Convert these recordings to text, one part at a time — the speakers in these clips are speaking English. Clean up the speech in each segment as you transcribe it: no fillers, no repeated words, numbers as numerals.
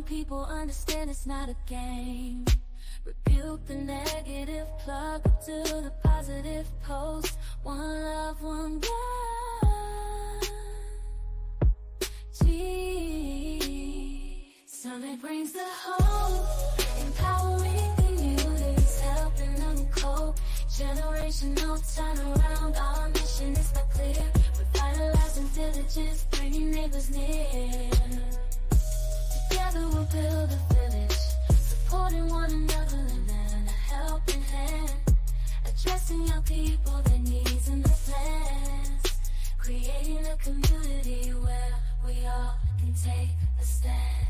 people understand it's not a game. Rebuke the negative, plug up to the positive post. One love, one God. Something brings the hope, empowering communities, helping them cope. Generational turnaround, our mission is not clear. Revitalizing diligence, bringing neighbors near. Together we'll build a village, supporting one another and then a helping hand. Addressing young people, their needs and their plans. Creating a community where we all can take a stand.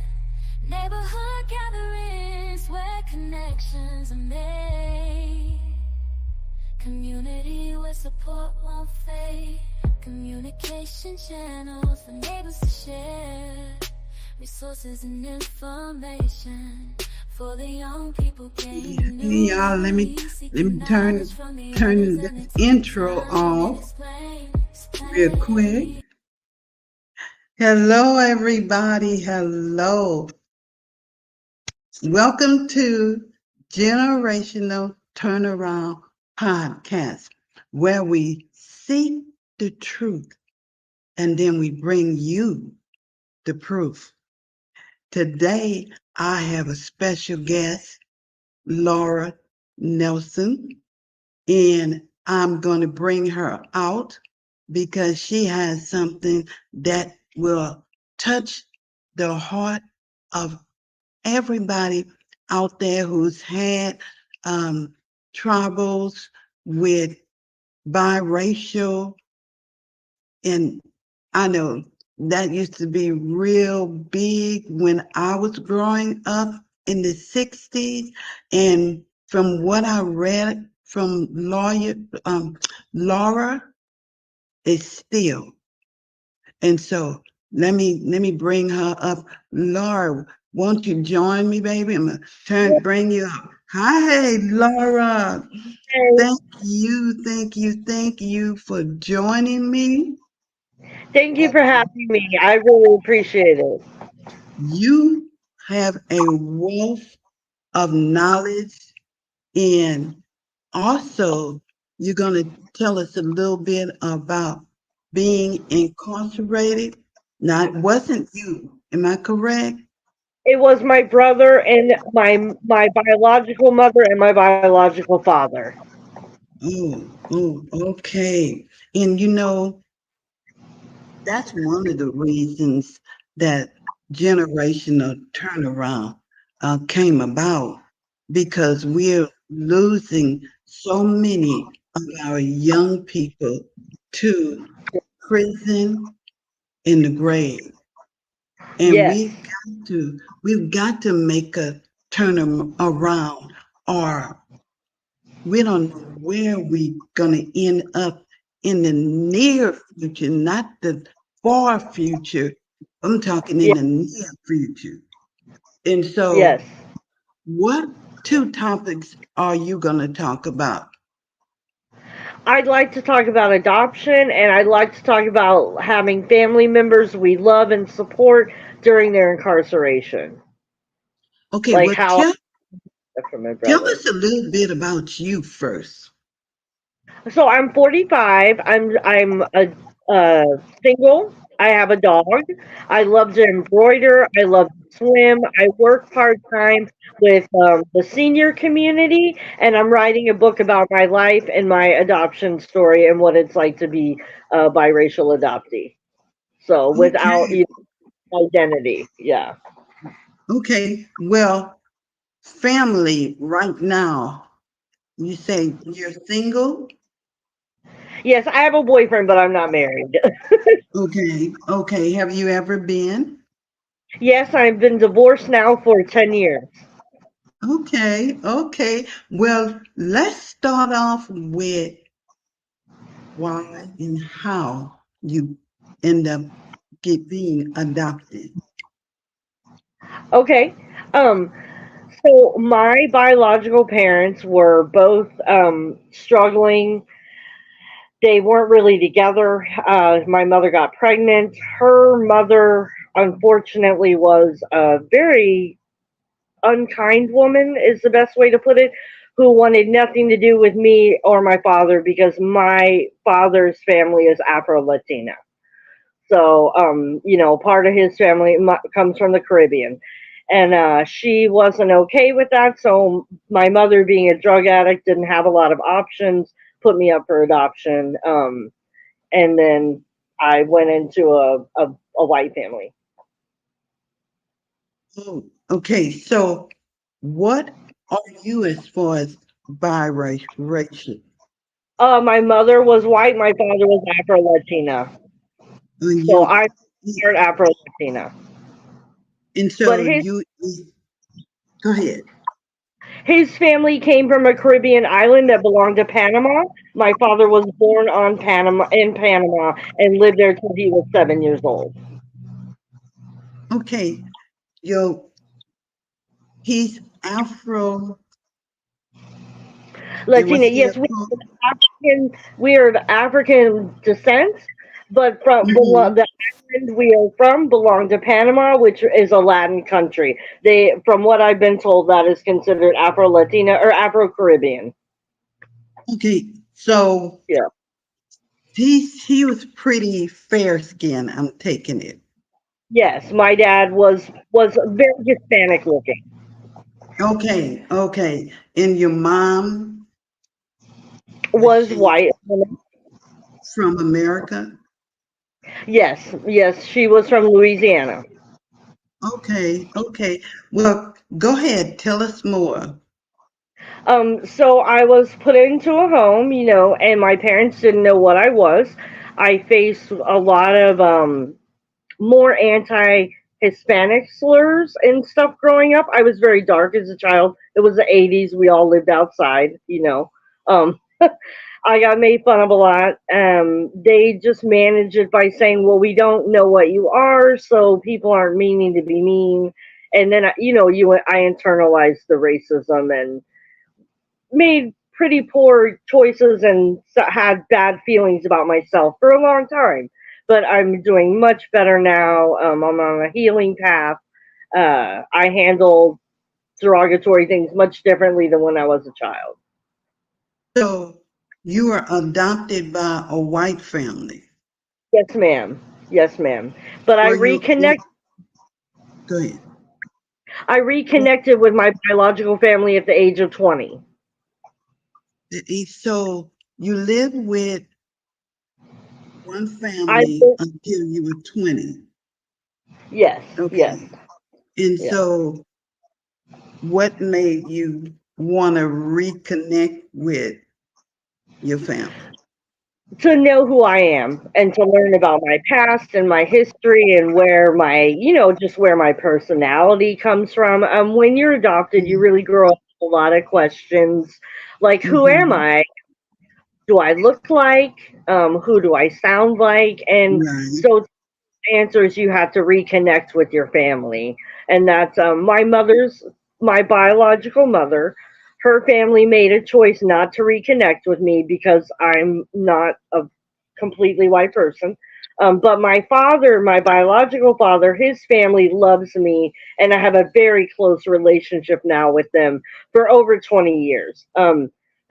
Neighborhood gatherings where connections are made. Community where support won't fade. Communication channels for neighbors to share. Resources and information for the young people gaining. Hey y'all, let me turn the intro off real quick. Hello everybody, hello. Welcome to Generational Turnaround Podcast, where we seek the truth and then we bring you the proof. Today, I have a special guest, Laura Nelson, and I'm going to bring her out because she has something that will touch the heart of everybody out there who's had troubles with biracial, and I know that used to be real big when I was growing up in the 60s. And from what I read from Laura, it's still. And so let me bring her up. Laura, won't you join me, baby? I'm gonna bring you up. Hi, Laura. Hey. Thank you for joining me. Thank you for having me. I really appreciate it. You have a wealth of knowledge, and also you're going to tell us a little bit about being incarcerated. Now, it wasn't you, am I correct? It was my brother and my biological mother and my biological father. Oh, okay. And that's one of the reasons that generational turnaround came about, because we're losing so many of our young people to prison and the grave. And Yes. we've got to make a turn around, or we don't know where we're going to end up in the near future, not the far future. I'm talking in the near future. And so, Yes. what two topics are you going to talk about? I'd like to talk about adoption, and I'd like to talk about having family members we love and support during their incarceration. Okay, Like well, how from my tell brother. us a little bit about you first. So I'm 45. I'm a single. I have a dog. I love to embroider. I love to swim. I work part time with the senior community, and I'm writing a book about my life and my adoption story and what it's like to be a biracial adoptee. So without Okay. identity, yeah. Okay. Well, family right now, you say you're single? Yes, I have a boyfriend, but I'm not married. Okay. Have you ever been? Yes, I've been divorced now for 10 years. Okay. Well, let's start off with why and how you end up being adopted. Okay. Um, so my biological parents were both struggling. They weren't really together. My mother got pregnant. Her mother unfortunately was a very unkind woman, is the best way to put it, who wanted nothing to do with me or my father because my father's family is Afro Latina. So, part of his family comes from the Caribbean. And she wasn't okay with that. So, my mother, being a drug addict, didn't have a lot of options, put me up for adoption. And then I went into a white family. Oh, okay. So what are you as far as biracial? My mother was white, my father was Afro Latina. Are So, you, I considered Afro Latina. and But so you, go ahead. his family came from a Caribbean island that belonged to Panama. My father was born on Panama in Panama and lived there till he was 7 years old. Okay. Yo, he's Afro, and Latina, what's the yes, other part? We are of African descent, but from Mm-hmm. the island we are from belong to Panama, which is a Latin country. From what I've been told, that is considered Afro Latina or Afro Caribbean. Okay. So Yeah. he was pretty fair skinned, I'm taking it. Yes, my dad was very Hispanic looking. Okay, okay. And your mom, was Was she white. from America? Yes, yes, she was from Louisiana. Okay, okay. Well, go ahead, tell us more. So I was put into a home, and my parents didn't know what I was. I faced a lot of more anti-Hispanic slurs and stuff growing up. I was very dark as a child. It was the 80s. We all lived outside. Um, I got made fun of a lot. They just managed it by saying, "Well, we don't know what you are, so people aren't meaning to be mean." And then, I internalized the racism and made pretty poor choices and had bad feelings about myself for a long time. But I'm doing much better now. I'm on a healing path. I handle derogatory things much differently than when I was a child. So you were adopted by a white family. Yes, ma'am. Yes, ma'am. But Were you, go ahead. I reconnected with my biological family at the age of 20. So you lived with one I family until you were 20. Yes, yes. Okay. And Yeah. so what made you want to reconnect with your family? To know who I am and to learn about my past and my history and where just where my personality comes from. When you're adopted, you really grow up with a lot of questions like, who am Mm-hmm. I? Do I look like? Who do I sound like? And Right. so answers, you have to reconnect with your family. And that's my biological mother. Her family made a choice not to reconnect with me because I'm not a completely white person. But my father, my biological father, his family loves me, and I have a very close relationship now with them for over 20 years.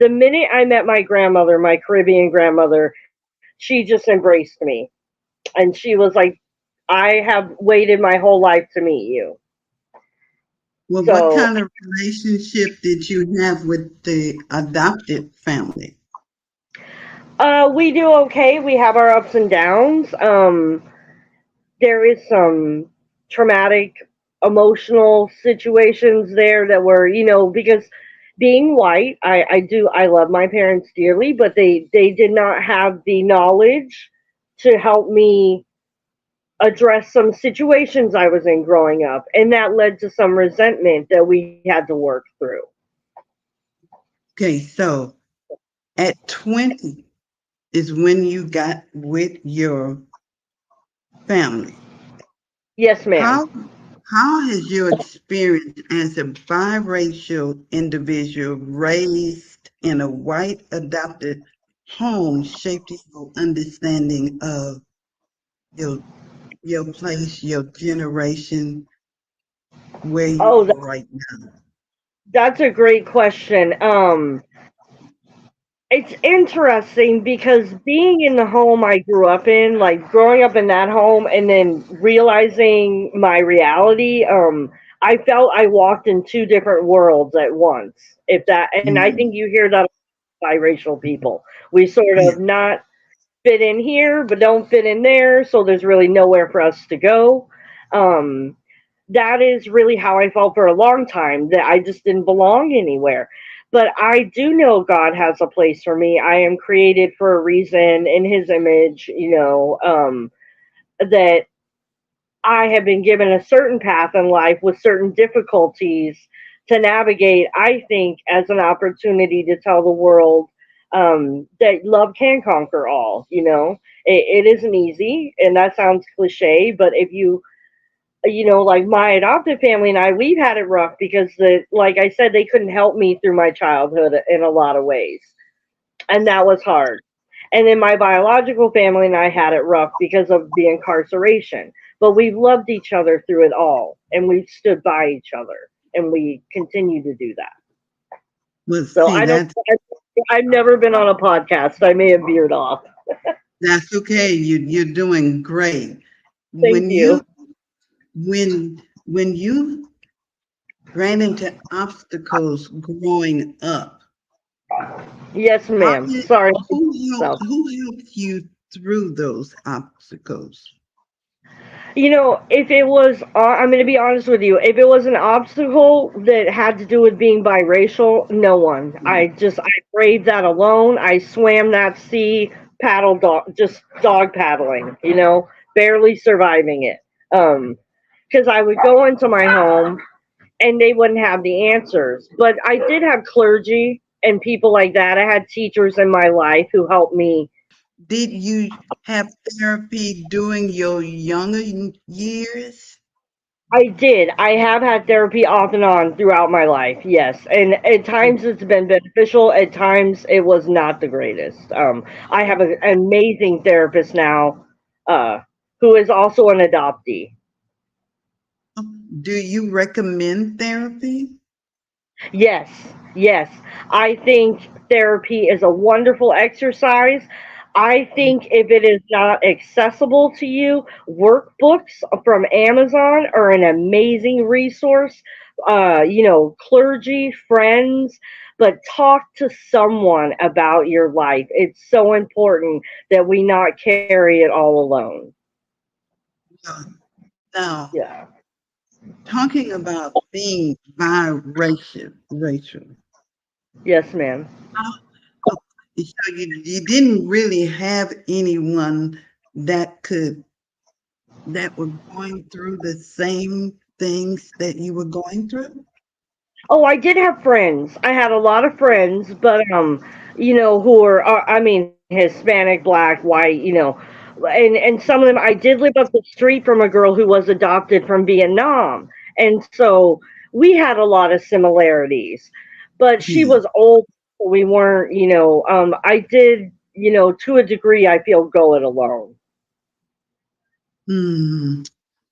The minute I met my grandmother, my Caribbean grandmother, she just embraced me. And she was like, I have waited my whole life to meet you. Well, what So kind of relationship did you have with the adopted family? we do okay. We have our ups and downs. There is some traumatic, emotional situations there that were, because being white, I love my parents dearly, but they did not have the knowledge to help me address some situations I was in growing up, and that led to some resentment that we had to work through. Okay, so at 20 is when you got with your family. Yes, ma'am. How has your experience as a biracial individual raised in a white adopted home shaped your understanding of your your place, your generation, where you Oh, are right now? that's a great question. It's interesting because being in the home I grew up in, like growing up in that home and then realizing my reality, I felt I walked in two different worlds at once. If that, and I think Mm, you hear that with biracial people. We sort yeah. of not fit in here, but don't fit in there, so there's really nowhere for us to go. Um, that is really how I felt for a long time, that I just didn't belong anywhere. But I do know God has a place for me. I am created for a reason in His image, that I have been given a certain path in life with certain difficulties to navigate, I think, as an opportunity to tell the world that love can conquer all. It isn't easy, and that sounds cliche, but if like my adopted family and I, we've had it rough because like I said, they couldn't help me through my childhood in a lot of ways, and that was hard. And then my biological family and I had it rough because of the incarceration, but we've loved each other through it all, and we've stood by each other, and we continue to do that. Well, So see, I don't. I've never been on a podcast. I may have veered off. that's okay. You're doing great. Thank When you you. when you ran into obstacles growing up, Yes, how ma'am. did Sorry. So, who helped you through those obstacles? if it was, I'm going to be honest with you. If it was an obstacle that had to do with being biracial, no one. I braved that alone. I swam that sea, paddle dog, just dog paddling. Barely surviving it. Because I would go into my home and they wouldn't have the answers. But I did have clergy and people like that. I had teachers in my life who helped me. Did you have therapy during your younger years? I did. I have had therapy off and on throughout my life, yes. And at times it's been beneficial, at times it was not the greatest. I have an amazing therapist now, uh, who is also an adoptee. Do you recommend therapy? Yes, yes. I think therapy is a wonderful exercise. I think if it is not accessible to you, workbooks from Amazon are an amazing resource. Clergy, friends, but talk to someone about your life. It's so important that we not carry it all alone. Uh, Now, Yeah. talking about being racial, Yes, ma'am. so you didn't really have anyone that could that were going through the same things that you were going through? Oh, I did have friends. I had a lot of friends, but who were I mean, Hispanic, black, white, and some of them I did live up the street from a girl who was adopted from Vietnam, and so we had a lot of similarities. But she Hmm. was old. We weren't, I did, to a degree, I feel go it alone. Hmm.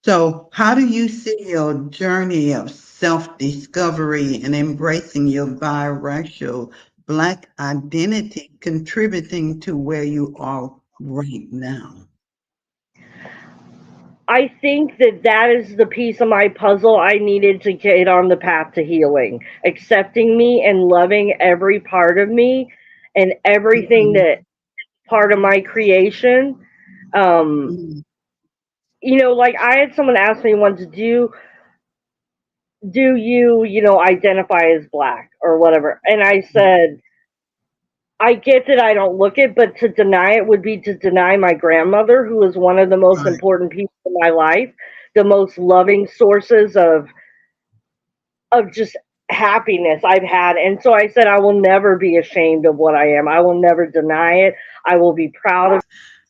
So, how do you see your journey of self-discovery and embracing your biracial Black identity contributing to where you are right now? I think that is the piece of my puzzle I needed to get on the path to healing, accepting me and loving every part of me and everything Mhm. that part of my creation. Um, Mhm. like I had someone ask me once, do you, identify as black or whatever? And I said, I get that I don't look it, but to deny it would be to deny my grandmother, who was one of the most Right. important people in my life, the most loving sources of just happiness I've had. And so I said, I will never be ashamed of what I am. I will never deny it. I will be proud of.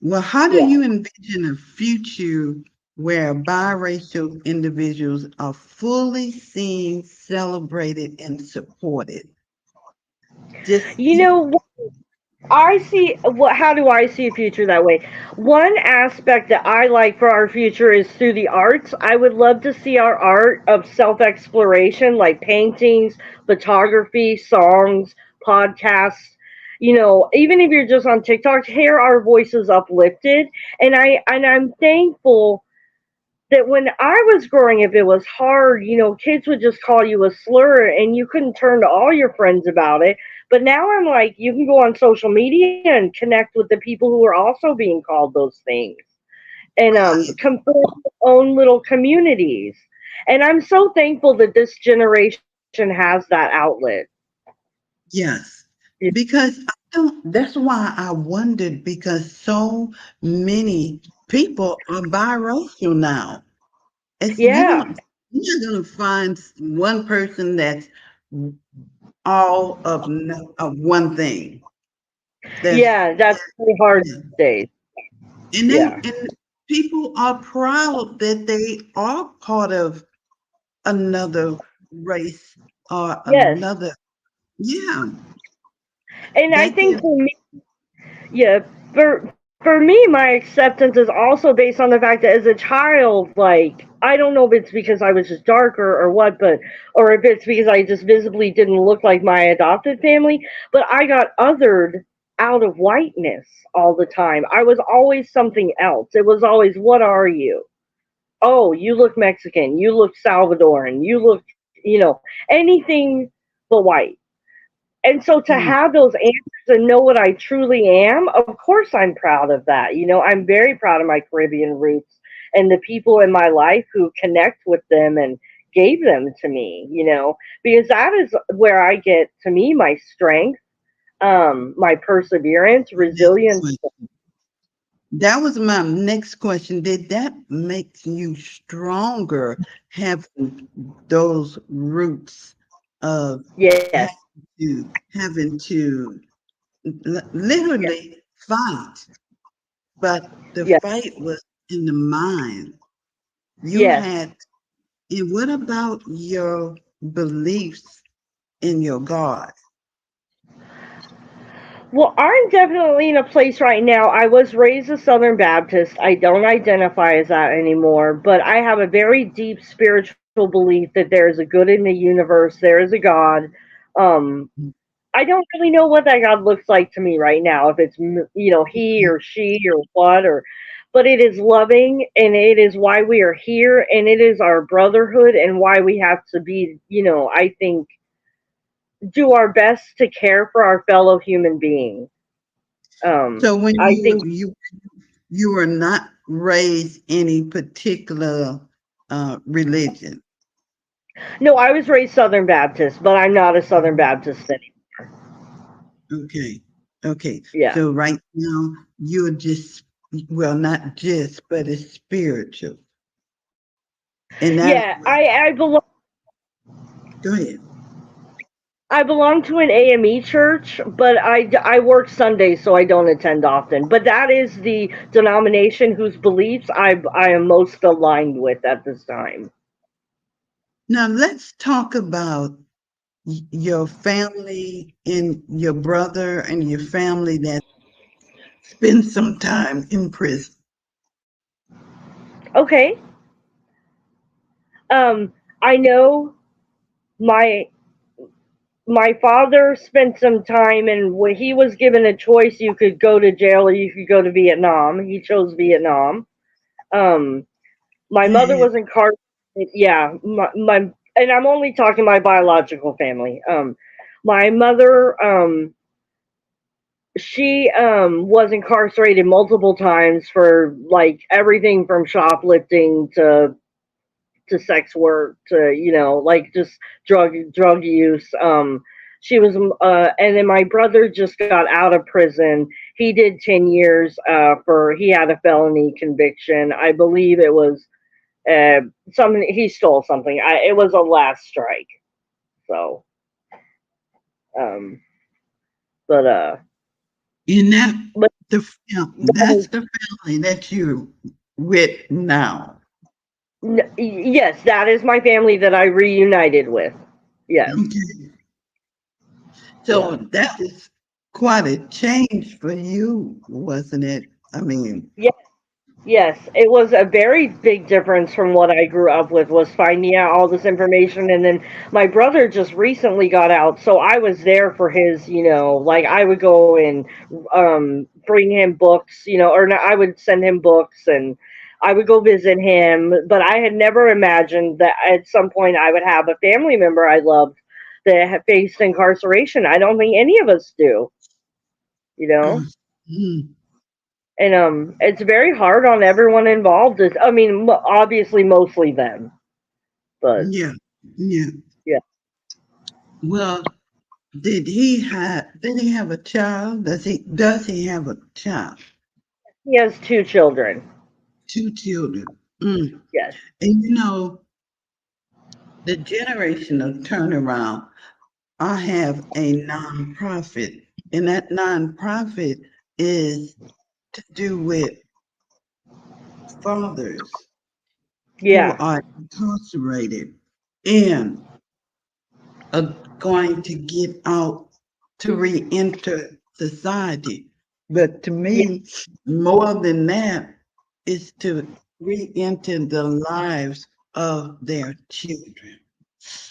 Well, how do Yeah. you envision a future where biracial individuals are fully seen, celebrated, and supported? Just You know, I see what how do I see a future that way? One aspect that I like for our future is through the arts. I would love to see our art of self-exploration like paintings, photography, songs, podcasts. Even if you're just on TikTok, hear our voices uplifted. And I'm thankful that when I was growing up, it was hard. Kids would just call you a slur and you couldn't turn to all your friends about it. But now I'm like, you can go on social media and connect with the people who are also being called those things and Right. form own little communities. And I'm so thankful that this generation has that outlet. Yes. Because I don't, that's why I wondered because so many people are biracial now. It's Yeah. you're not gonna find one person that's all of of one thing. There's Yeah. That's really hard yeah. these days. And Yeah. people are proud that they are part of another race or Yes. another. Yeah, And I that think gives. for me, yeah, for me, my acceptance is also based on the fact that as a child, like I don't know if it's because I was just darker or what, but or if it's because I just visibly didn't look like my adopted family, but I got othered out of whiteness all the time. I was always something else. It was always, what are you? Oh, you look Mexican, you look Salvadoran, you look, anything but white. And so to Mm. have those answers and know what I truly am, of course I'm proud of that. I'm very proud of my Caribbean roots and the people in my life who connect with them and gave them to me, because that is where I get to me my strength, my perseverance, Next resilience. question. That was my next question. Did that make you stronger having those roots of Yes. having to literally fight, but the Yes. fight was in the mind. You Yes. had, and what about your beliefs in your God? Well, I'm definitely in a place right now. I was raised a Southern Baptist. I don't identify as that anymore, but I have a very deep spiritual belief that there is a good in the universe. There is a God. Um, I don't really know what that God looks like to me right now. If it's he or she or what or, but it is loving and it is why we are here and it is our brotherhood and why we have to be. I think do our best to care for our fellow human beings. So when I think you were not raised any particular religion. no, I was raised Southern Baptist, but I'm not a Southern Baptist anymore. Okay. Okay. Yeah, So right now you're just, well, not just, but it's spiritual. And that, yeah. go ahead. I belong to an AME church, but I work Sundays, so I don't attend often. But that is the denomination whose beliefs I am most aligned with at this time. Now let's talk about your family and your brother and your family that spent some time in prison. Okay. I know my my father spent some time, and when he was given a choice, you could go to jail or you could go to Vietnam. He chose Vietnam. Um, my mother Yeah. was incarcerated. Yeah, and I'm only talking my biological family. My mother, she was incarcerated multiple times for like everything from shoplifting to sex work to like just drug use. She was and then my brother just got out of prison. He did 10 years for he had a felony conviction. I believe it was uh something he stole something. It was a last strike. So um but And but, that's but the family that you're with now. yes, that is my family that I reunited with. Yes. Okay. Yeah. So that is quite a change for you, wasn't it? I mean, Yes, it was a very big difference from what I grew up with, was finding out all this information. And then my brother just recently got out, so I was there for his, like I would go and bring him books, or no, I would send him books, and I would go visit him. But I had never imagined that at some point I would have a family member I loved that had faced incarceration. I don't think any of us do, you know? mm, And it's very hard on everyone involved. I mean, obviously mostly them, but yeah, yeah. yeah, Well, did he have a child? Does he have a child? he has two children. Two children. Mm. Yes, And the generation of turnaround, I have a nonprofit, and that nonprofit is to do with fathers who yeah, are incarcerated and are going to get out to re-enter society. But to yeah, me, more than that is to re-enter the lives of their children.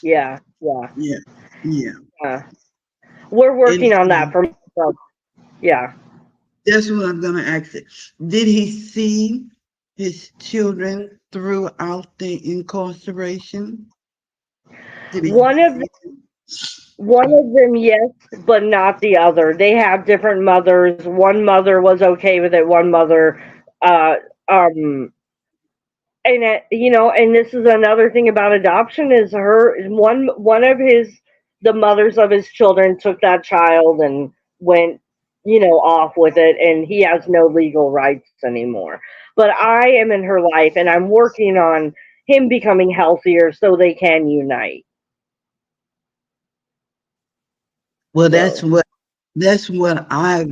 yeah, yeah. Yeah, yeah. We're And working on that for myself. Yeah. that's what I'm going to ask it. Did he see his children throughout the incarceration? Did he One of see one of them, yes, but not the other. They have different mothers. One mother was okay with it. One mother, uh, um, and and this is another thing about adoption, is one of the mothers of his children took that child and went, off with it, and he has no legal rights anymore. But I am in her life, and I'm working on him becoming healthier so they can unite. Well, that's So what that's what I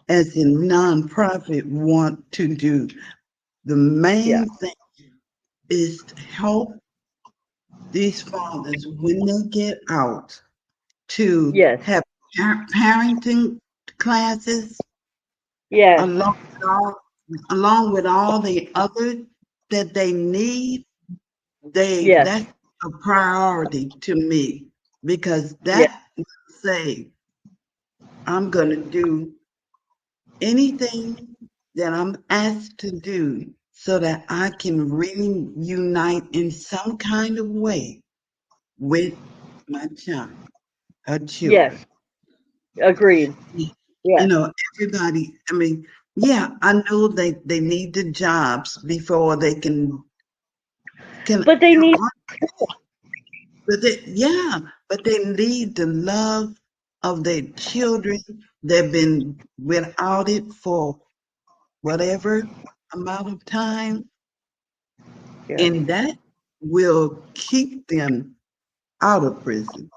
as a nonprofit want to do. The yeah, main thing is to help these fathers when they get out to yes, have parenting classes yes, along with along with all the other that they need. yes, That's a priority to me because yes, that will say I'm going to do anything that I'm asked to do so that I can reunite in some kind of way with my child, her yes. children. Agreed. You Yes, know, everybody, I mean, yeah, I know they need the jobs before they can but they need. but but they need the love of their children. They've been without it for whatever amount of time, Yes. and that will keep them out of prison.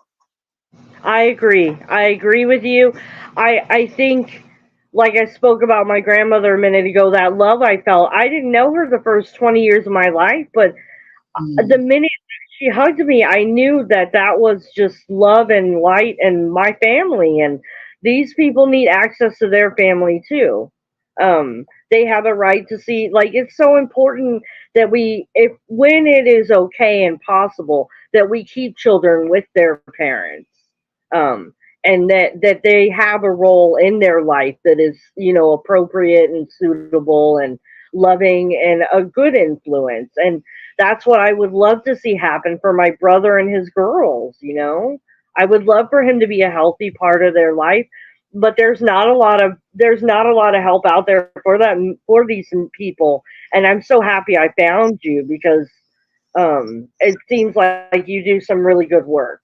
I agree. I agree with you. I think, like I spoke about my grandmother a minute ago, that love I felt. I didn't know her the first 20 years of my life, but the Mm. minute she hugged me, I knew that that was just love and light and my family. And these people need access to their family too. They have a right to see. Like, it's so important that if when it is okay and possible, that we keep children with their parents. Um, and that they have a role in their life that is, appropriate and suitable and loving and a good influence. And that's what I would love to see happen for my brother and his girls. I would love for him to be a healthy part of their life, but there's not a lot of help out there for that, for these people. And I'm so happy I found you, because it seems like you do some really good work.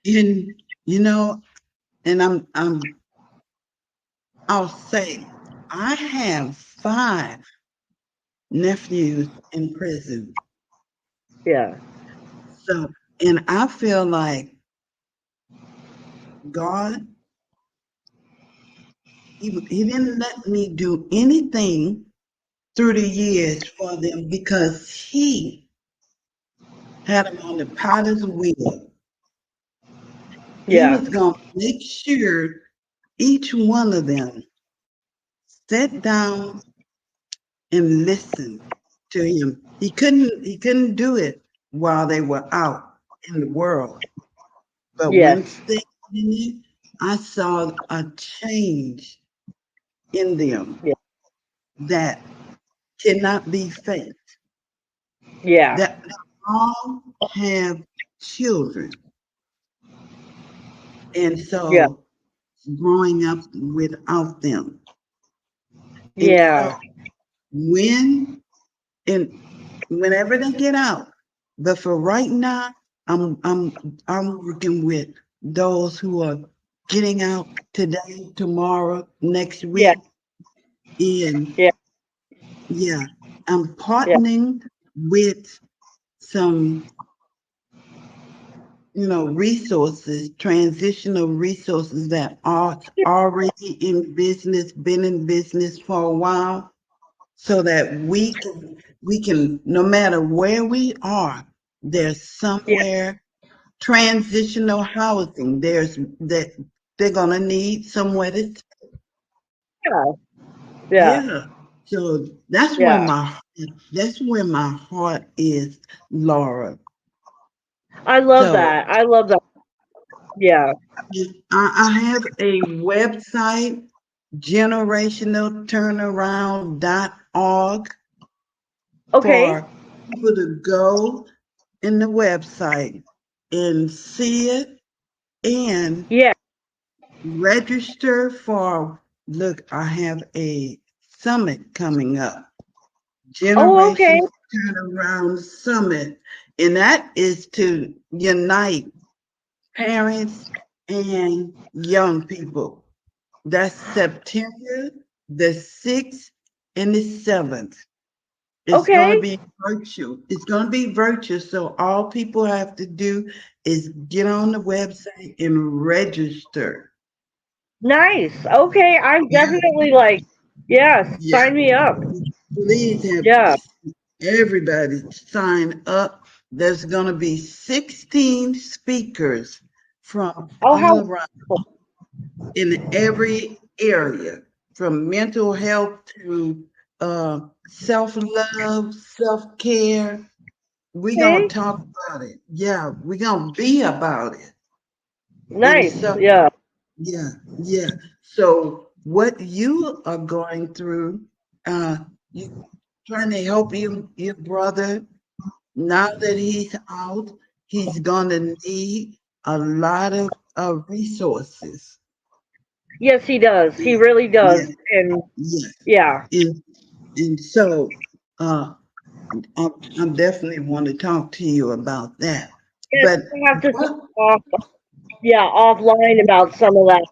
And you know, and I'll say I have 5 nephews in prison. Yeah. So, and I feel like God, he didn't let me do anything through the years for them because he had them on the potter's wheel He Yeah. was going to make sure each one of them sat down and listened to him. He couldn't do it while they were out in the world. But Yes. once they got in it, I saw a change in them Yeah. that cannot be faked. Yeah. That they all have children. And Yeah. so growing up without them. And so Yeah. when and whenever they get out, but for right now, I'm working with those who are getting out today, tomorrow, next Yeah. week. And Yeah. yeah, I'm Yeah. partnering with some, resources, transitional resources that are already in business, been in business for a while, so that we can no matter where we are, there's Yeah. somewhere transitional housing. There's that they're gonna need somewhere to Yeah. yeah. So that's where Yeah. my heart is, Laura. I love So that. I love that. Yeah. I have a website, generationalturnaround.org, Okay. for people to go in the website and see it and Yeah. register for. Look, I have a summit coming up, Oh, okay. Generation Turnaround Summit, and that is to unite parents and young people. That's September the 6th and the 7th. It's going to Okay. be virtual. It's going to be virtual. So all people have to do is get on the website and register. Nice. Okay. I'm Yeah, definitely like, yes, yeah. sign me up. Please have Yeah. everybody sign up. There's going to be 16 speakers from Oh, all how around in every area, from mental health to self love, self care. We're going okay. to talk about it. Yeah, we're going to be about it. And Nice. so, Yeah. yeah, yeah. So, what you are going through, you trying to help your brother now that he's out, he's going to need a lot of resources. Yes, he does. He Yeah, really does. yeah, And yeah. yeah. And so, uh, I definitely want to talk to you about that. Yes, But we have to talk what off, yeah, offline about some of that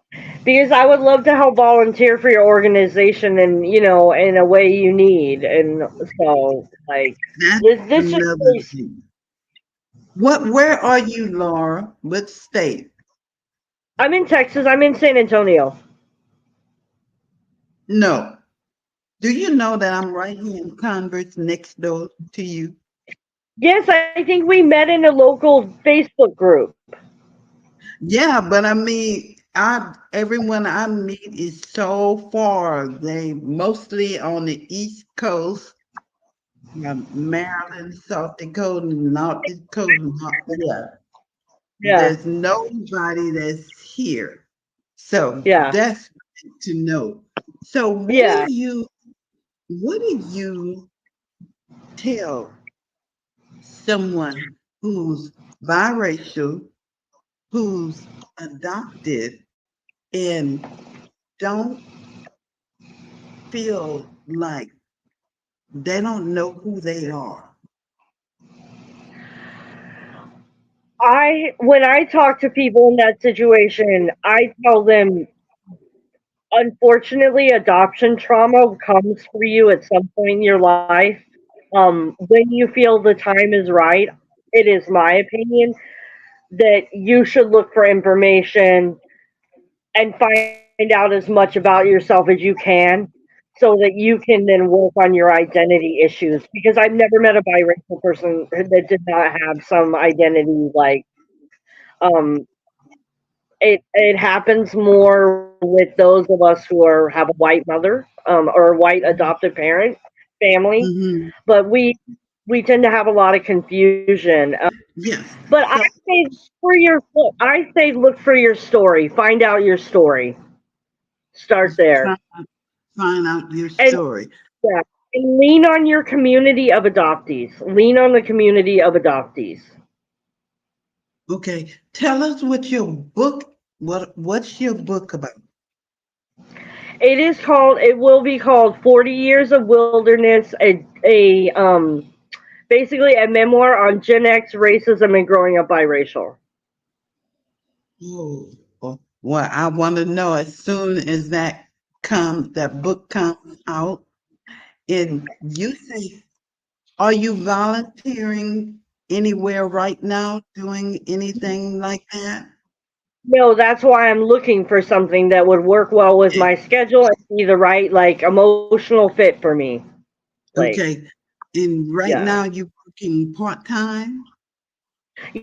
because I would love to help volunteer for your organization and in a way you need. And so like that's this just another really, thing. Where are you, Laura? What state? I'm in Texas. I'm in San Antonio. No. Do you know that I'm right here in Converse next door to you? Yes, I think we met in a local Facebook group. Yeah, but I mean, everyone I meet is so far. They mostly on the East Coast, Maryland, South Dakota, North Dakota. Yeah, Yeah. there's nobody that's here. So Yeah. that's good to know. So Yeah. what do you tell someone who's biracial, who's adopted, and don't feel like they don't know who they are? I when I talk to people in that situation, I tell them unfortunately adoption trauma comes for you at some point in your life. When you feel the time is right, it is my opinion that you should look for information and find out as much about yourself as you can so that you can then work on your identity issues because I've never met a biracial person that did not have some identity like um it happens more with those of us who have a white mother, or a white adoptive parent family, Mm-hmm. but we tend to have a lot of confusion. Yes. But So I say look for your story, find out your story, start try there, to find out your and story. yeah, and lean on your community of adoptees. Lean on the community of adoptees. Okay. Tell us what your book, what's your book about? It will be called 40 Years of Wilderness, basically a memoir on Gen X racism and growing up biracial. Oh, well, I want to know as soon as that book comes out. And you say, are you volunteering anywhere right now, doing anything like that? No, that's why I'm looking for something that would work well with Eh, my schedule and be the right, like, emotional fit for me. Like, Okay. And right yeah. now you're working part-time?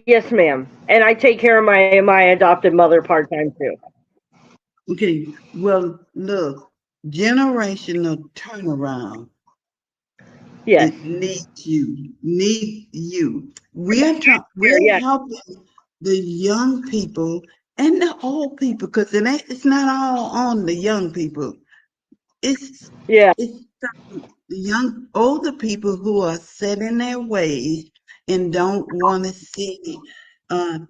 Yes, ma'am. And I take care of my adopted mother part time too. Okay. Well, look, generational turnaround. Yes. It needs you. Need you. We're Yeah. helping the young people and the old people because it's not all on the young people. It's Yeah. it's the young older people who are set in their ways and don't want to see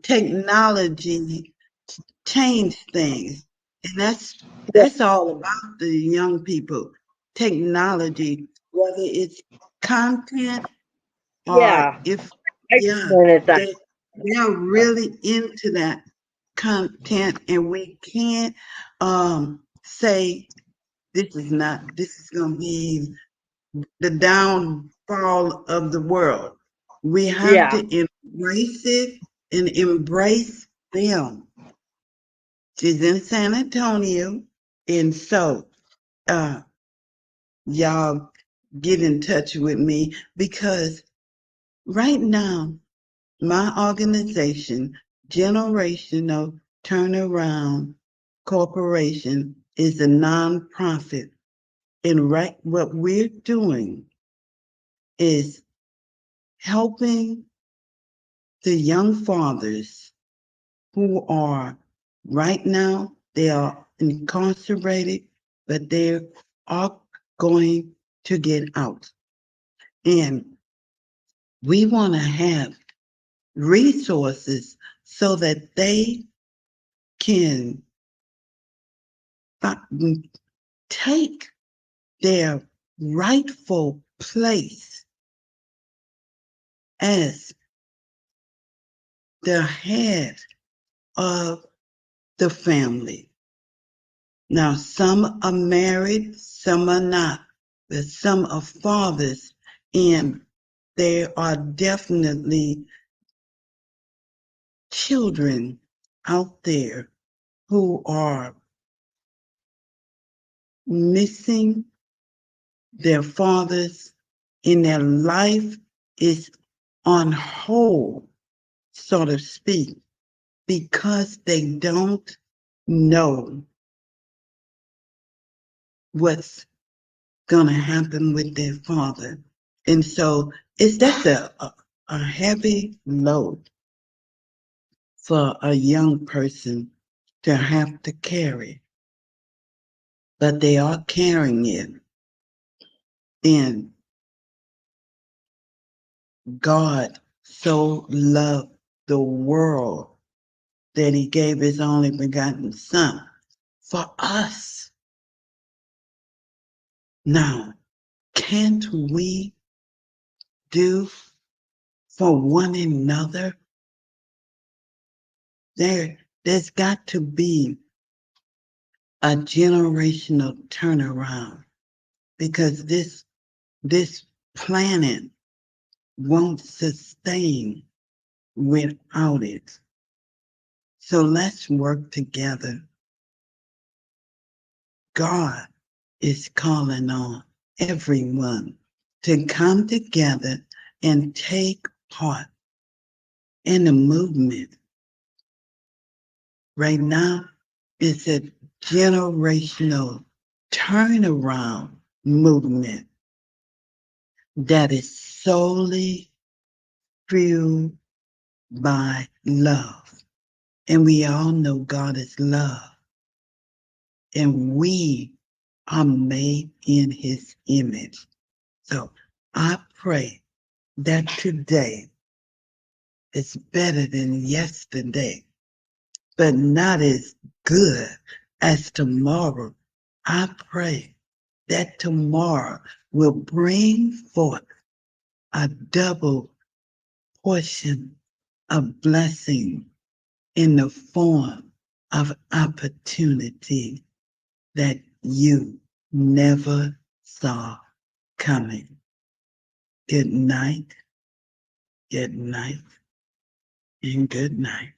technology change things. And Yeah. that's all about the young people. Technology, whether it's content or Yeah. if I yeah, wanted that. they're really into that content and we can't say this is gonna be the downfall of the world. We have to Yeah. embrace it and embrace them. She's in San Antonio, and so uh, y'all get in touch with me because right now my organization, Generational Turnaround Corporation, is a nonprofit, and right what we're doing is helping the young fathers who are right now they are incarcerated, but they are going to get out. And we want to have resources so that they can take their rightful place as the head of the family. Now, some are married, some are not, but some are fathers, and there are definitely children out there who are missing their fathers, and their life is on hold, so to speak, because they don't know what's going to happen with their father. And so that's a heavy load for a young person to have to carry, but they are carrying it. And God so loved the world that he gave his only begotten son for us. Now, can't we do for one another? There's got to be a generational turnaround because this planet won't sustain without it. So let's work together. God is calling on everyone to come together and take part in the movement Right now, it's a generational turnaround movement that is solely fueled by love. And we all know God is love. And we are made in his image. So I pray that today is better than yesterday, but not as good as tomorrow. I pray that tomorrow will bring forth a double portion of blessing in the form of opportunity that you never saw coming. Good night, and good night.